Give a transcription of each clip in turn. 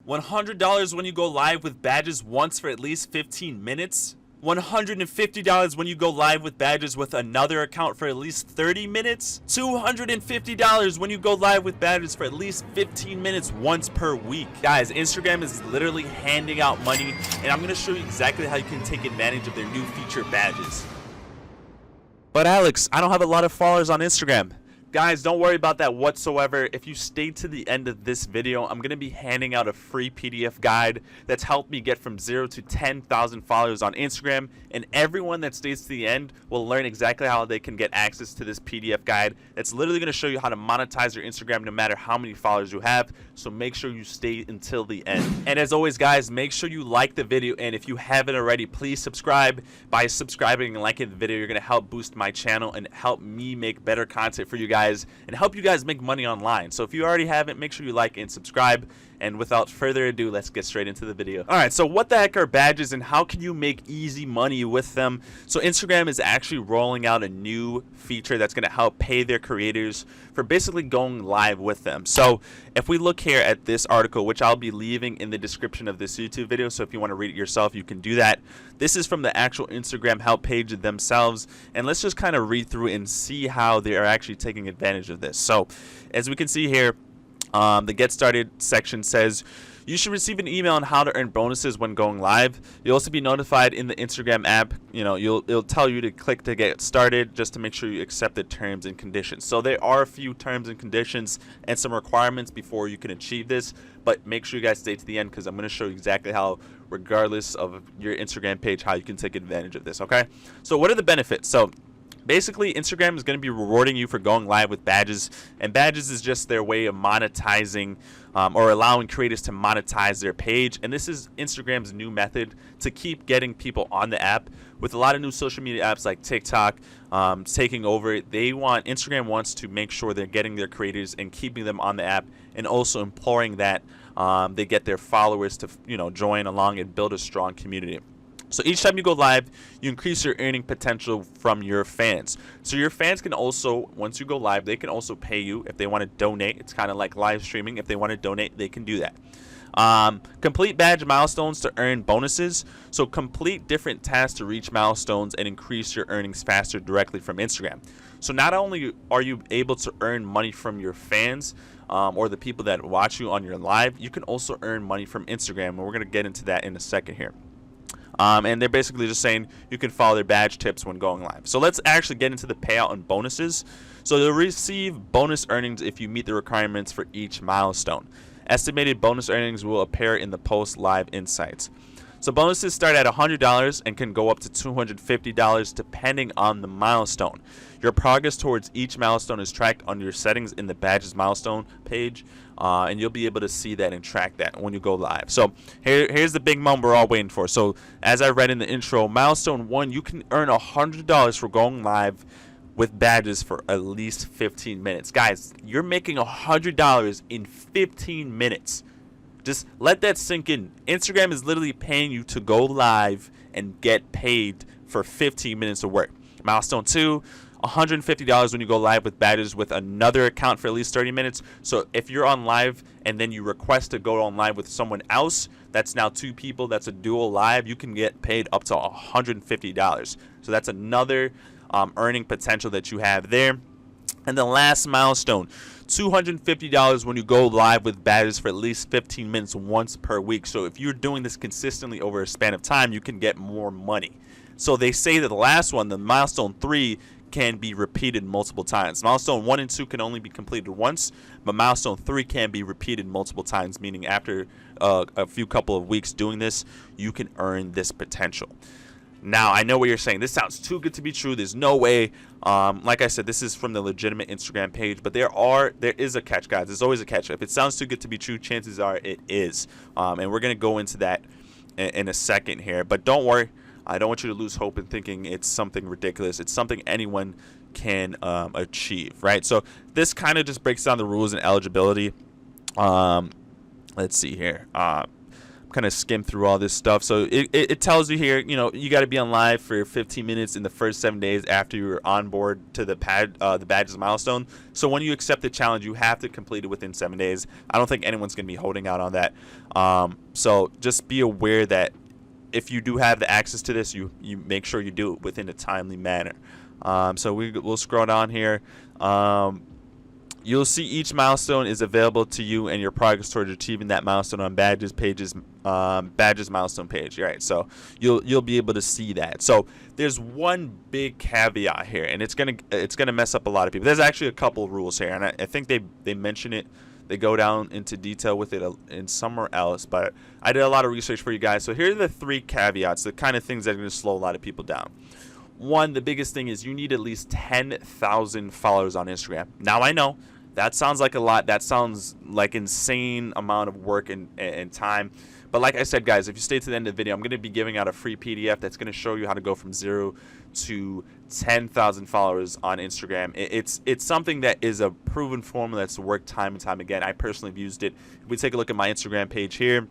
$100 when you go live with badges once for at least 15 minutes. $150 when you go live with badges with another account for at least 30 minutes. $250 when you go live with badges for at least 15 minutes once per week. Guys, Instagram is literally handing out money, and I'm going to show you exactly how you can take advantage of their new feature badges. But Alex, I don't have a lot of followers on Instagram. Guys, don't worry about that whatsoever. If you stay to the end of this video, I'm going to be handing out a free PDF guide that's helped me get from 0 to 10,000 followers on Instagram. And everyone that stays to the end will learn exactly how they can get access to this PDF guide. That's literally going to show you how to monetize your Instagram no matter how many followers you have. So make sure you stay until the end. And as always, guys, make sure you like the video. And if you haven't already, please subscribe. By subscribing and liking the video, you're going to help boost my channel and help me make better content for you guys and help you guys make money online. So if you already haven't, make sure you like and subscribe. And without further ado, let's get straight into the video. Alright, so what the heck are badges and how can you make easy money with them? So Instagram is actually rolling out a new feature that's going to help pay their creators for basically going live with them. So if we look here at this article, which I'll be leaving in the description of this YouTube video, so if you want to read it yourself, you can do that. This is from the actual Instagram help page themselves, and let's just kind of read through and see how they are actually taking advantage of this. So as we can see here, the Get Started section says you should receive an email on how to earn bonuses when going live. You'll also be notified in the Instagram app. It'll tell you to click to get started just to make sure you accept the terms and conditions. So there are a few terms and conditions and some requirements before you can achieve this, but make sure you guys stay to the end because I'm going to show you exactly how, regardless of your Instagram page, how you can take advantage of this. Okay, so what are the benefits? So basically, Instagram is going to be rewarding you for going live with badges, and badges is just their way of monetizing or allowing creators to monetize their page. And this is Instagram's new method to keep getting people on the app. With a lot of new social media apps like TikTok taking over, Instagram wants to make sure they're getting their creators and keeping them on the app, and also imploring that they get their followers to join along and build a strong community. So each time you go live, you increase your earning potential from your fans. So your fans can also, once you go live, they can also pay you if they want to donate. It's kind of like live streaming. If they want to donate, they can do that. Complete badge milestones to earn bonuses. So complete different tasks to reach milestones and increase your earnings faster directly from Instagram. So not only are you able to earn money from your fans or the people that watch you on your live, you can also earn money from Instagram. And we're going to get into that in a second here. And they're basically just saying you can follow their badge tips when going live. So let's actually get into the payout and bonuses. So you'll receive bonus earnings if you meet the requirements for each milestone. Estimated bonus earnings will appear in the post live insights. So bonuses start at $100 and can go up to $250 depending on the milestone. Your progress towards each milestone is tracked under your settings in the badges milestone page, and you'll be able to see that and track that when you go live. So here's the big moment we're all waiting for. So as I read in the intro, milestone 1, you can earn $100 for going live with badges for at least 15 minutes. Guys, you're making $100 in 15 minutes. Just let that sink in. Instagram is literally paying you to go live and get paid for 15 minutes of work. Milestone 2, $150 when you go live with badges with another account for at least 30 minutes. So if you're on live and then you request to go on live with someone else, that's now 2 people, that's a dual live, you can get paid up to $150. So that's another earning potential that you have there. And the last milestone, $250 when you go live with badges for at least 15 minutes once per week. So if you're doing this consistently over a span of time, you can get more money. So they say that the last one, the milestone 3, can be repeated multiple times. Milestone 1 and 2 can only be completed once, but milestone 3 can be repeated multiple times, meaning after a couple of weeks doing this, you can earn this potential. Now, I know what you're saying. This sounds too good to be true. There's no way. Like I said, this is from the legitimate Instagram page, but there is a catch, guys. There's always a catch. If it sounds too good to be true, chances are it is. And we're going to go into that in a second here. But don't worry. I don't want you to lose hope in thinking it's something ridiculous. It's something anyone can achieve, right? So this kind of just breaks down the rules and eligibility. Let's see here. kind of skim through all this stuff. So it tells you here, you know, you got to be on live for 15 minutes in the first 7 days after you're on board to the badges milestone. So when you accept the challenge, you have to complete it within 7 days. I don't think anyone's going to be holding out on that. So just be aware that if you do have the access to this, you make sure you do it within a timely manner. So we'll scroll down here. You'll see each milestone is available to you and your progress towards achieving that milestone on badges milestone page. Right, so you'll be able to see that. So there's one big caveat here, and it's gonna mess up a lot of people. There's actually a couple of rules here, and I think they mention it. They go down into detail with it in somewhere else, but I did a lot of research for you guys. So here are the 3 caveats, the kind of things that are going to slow a lot of people down. One, the biggest thing is you need at least 10,000 followers on Instagram. Now I know that sounds like a lot. That sounds like insane amount of work and time. But like I said, guys, if you stay to the end of the video, I'm going to be giving out a free PDF that's going to show you how to go from 0 to 10,000 followers on Instagram. It's something that is a proven formula that's worked time and time again. I personally have used it. If we take a look at my Instagram page here,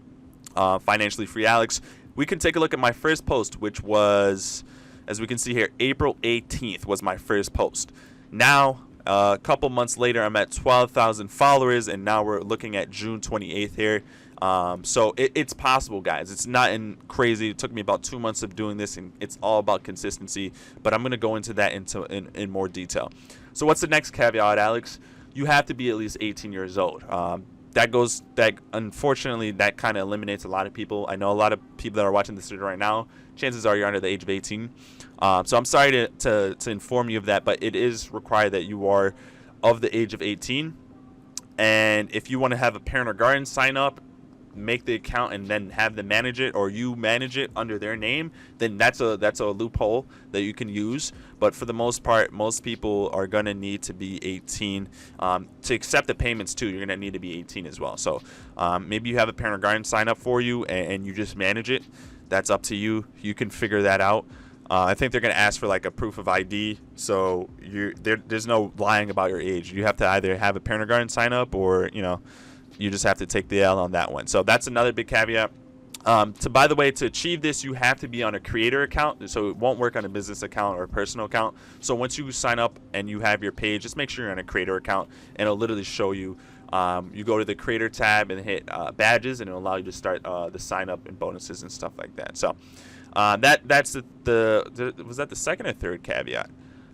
Financially Free Alex, we can take a look at my first post, which was, as we can see here, April 18th was my first post. Now, a couple months later, I'm at 12,000 followers, and now we're looking at June 28th here. So it's possible, guys. It's not crazy. It took me about 2 months of doing this, and it's all about consistency. But I'm going to go into that in more detail. So what's the next caveat, Alex? You have to be at least 18 years old. Unfortunately, that kind of eliminates a lot of people. I know a lot of people that are watching this video right now, chances are you're under the age of 18. So I'm sorry to inform you of that, but it is required that you are of the age of 18. And if you want to have a parent or guardian sign up, make the account and then have them manage it, or you manage it under their name, then that's a loophole that you can use. But for the most part, most people are gonna need to be 18 to accept the payments too. You're gonna need to be 18 as well. So maybe you have a parent or guardian sign up for you and you just manage it. That's up to you. You can figure that out. I think they're gonna ask for like a proof of ID, so there's no lying about your age. You have to either have a parent or guardian sign up, or you just have to take the L on that one. So that's another big caveat. By the way, to achieve this, you have to be on a creator account, so it won't work on a business account or a personal account. So once you sign up and you have your page, just make sure you're on a creator account, and it'll literally show you. You go to the creator tab and hit badges, and it'll allow you to start the sign up and bonuses and stuff like that. So that's was that the second or third caveat?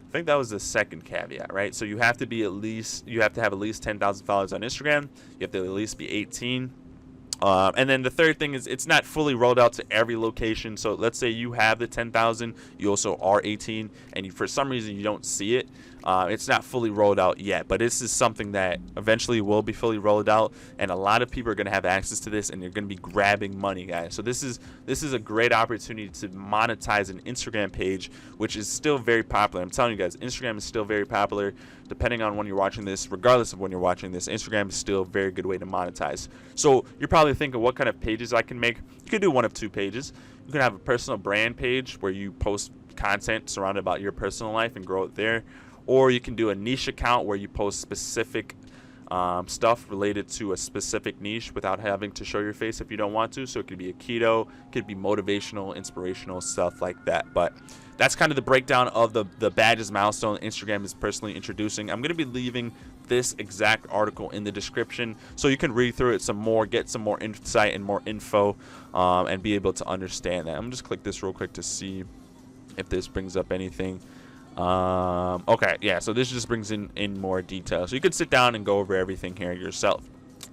I think that was the second caveat, right? So you have to have at least 10,000 followers on Instagram. You have to at least be 18. And then the third thing is it's not fully rolled out to every location. So let's say you have the 10,000, you also are 18, and for some reason you don't see it. It's not fully rolled out yet, but this is something that eventually will be fully rolled out, and a lot of people are going to have access to this, and you're going to be grabbing money, guys. So this is a great opportunity to monetize an Instagram page, which is still very popular. I'm telling you guys, Instagram is still very popular. Depending on when you're watching this, regardless of when you're watching this, Instagram is still a very good way to monetize. So you're probably thinking, what kind of pages I can make? You could do one of 2 pages. You can have a personal brand page where you post content surrounded about your personal life and grow it there. Or you can do a niche account where you post specific stuff related to a specific niche without having to show your face if you don't want to. So it could be a keto, it could be motivational, inspirational, stuff like that. But that's kind of the breakdown of the badges milestone Instagram is personally introducing. I'm going to be leaving this exact article in the description so you can read through it some more, get some more insight and more info, and be able to understand that. I'm going to just click this real quick to see if this brings up anything. Okay, yeah, so this just brings in more detail, so you can sit down and go over everything here yourself.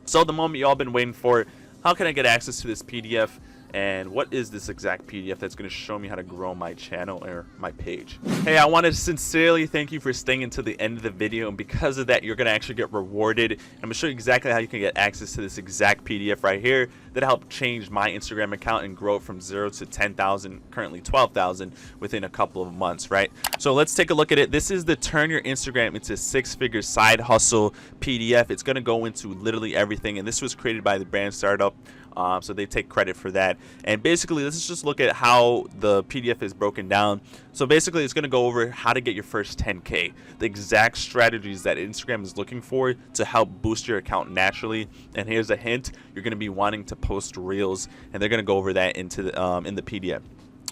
So the moment you all been waiting for, how can I get access to this PDF, and what is this exact PDF that's going to show me how to grow my channel or my page? Hey, I want to sincerely thank you for staying until the end of the video, and because of that, you're going to actually get rewarded. I'm going to show you exactly how you can get access to this exact PDF right here that helped change my Instagram account and grow it from 0 to 10,000, currently 12,000 within a couple of months, right? So let's take a look at it. This is the Turn Your Instagram into Six-Figure Side Hustle PDF. It's going to go into literally everything, and this was created by the brand startup So they take credit for that. And basically, let's just look at how the PDF is broken down. So basically, it's going to go over how to get your first 10K, the exact strategies that Instagram is looking for to help boost your account naturally. And here's a hint: you're going to be wanting to post reels, and they're going to go over that into in the PDF.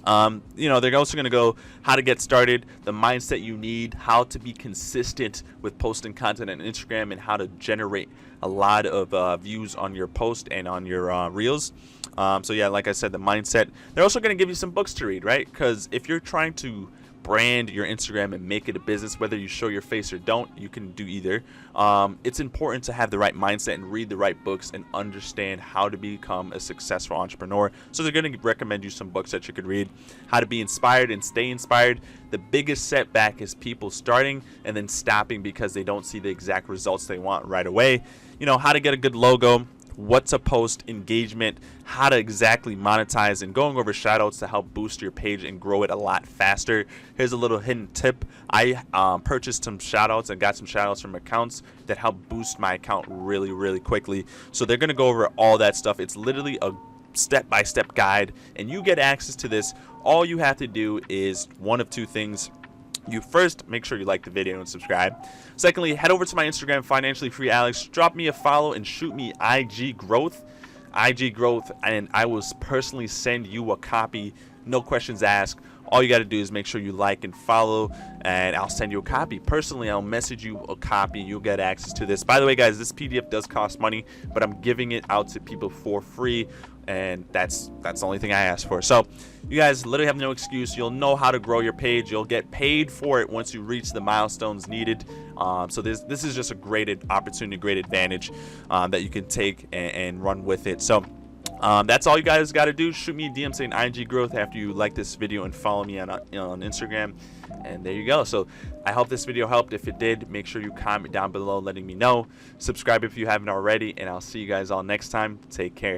They're also going to go how to get started, the mindset you need, how to be consistent with posting content on Instagram, and how to generate a lot of views on your post and on your reels. So yeah, like I said, the mindset. They're also going to give you some books to read, right? Because if you're trying to brand your Instagram and make it a business, whether you show your face or don't, you can do either. It's important to have the right mindset and read the right books and understand how to become a successful entrepreneur. So they're going to recommend you some books that you could read. How to be inspired and stay inspired. The biggest setback is people starting and then stopping because they don't see the exact results they want right away. How to get a good logo, what to post, engagement, how to exactly monetize, and going over shoutouts to help boost your page and grow it a lot faster. Here's a little hidden tip. I purchased some shoutouts and got some shoutouts from accounts that help boost my account really, really quickly. So they're going to go over all that stuff. It's literally a step-by-step guide, and you get access to this. All you have to do is one of two things. You first make sure you like the video and subscribe. Secondly, head over to my Instagram, Financially Free Alex. Drop me a follow and shoot me IG growth, and I will personally send you a copy. No questions asked. All you got to do is make sure you like and follow, and I'll send you a copy. Personally, I'll message you a copy. You'll get access to this. By the way, guys, this PDF does cost money, but I'm giving it out to people for free, and that's the only thing I ask for. So you guys literally have no excuse. You'll know how to grow your page. You'll get paid for it once you reach the milestones needed. So this is just a great opportunity, great advantage that you can take and run with it. So that's all you guys got to do. Shoot me a DM saying IG growth after you like this video and follow me on Instagram, and there you go. So I hope this video helped. If it did, make sure you comment down below letting me know. Subscribe if you haven't already, and I'll see you guys all next time. Take care.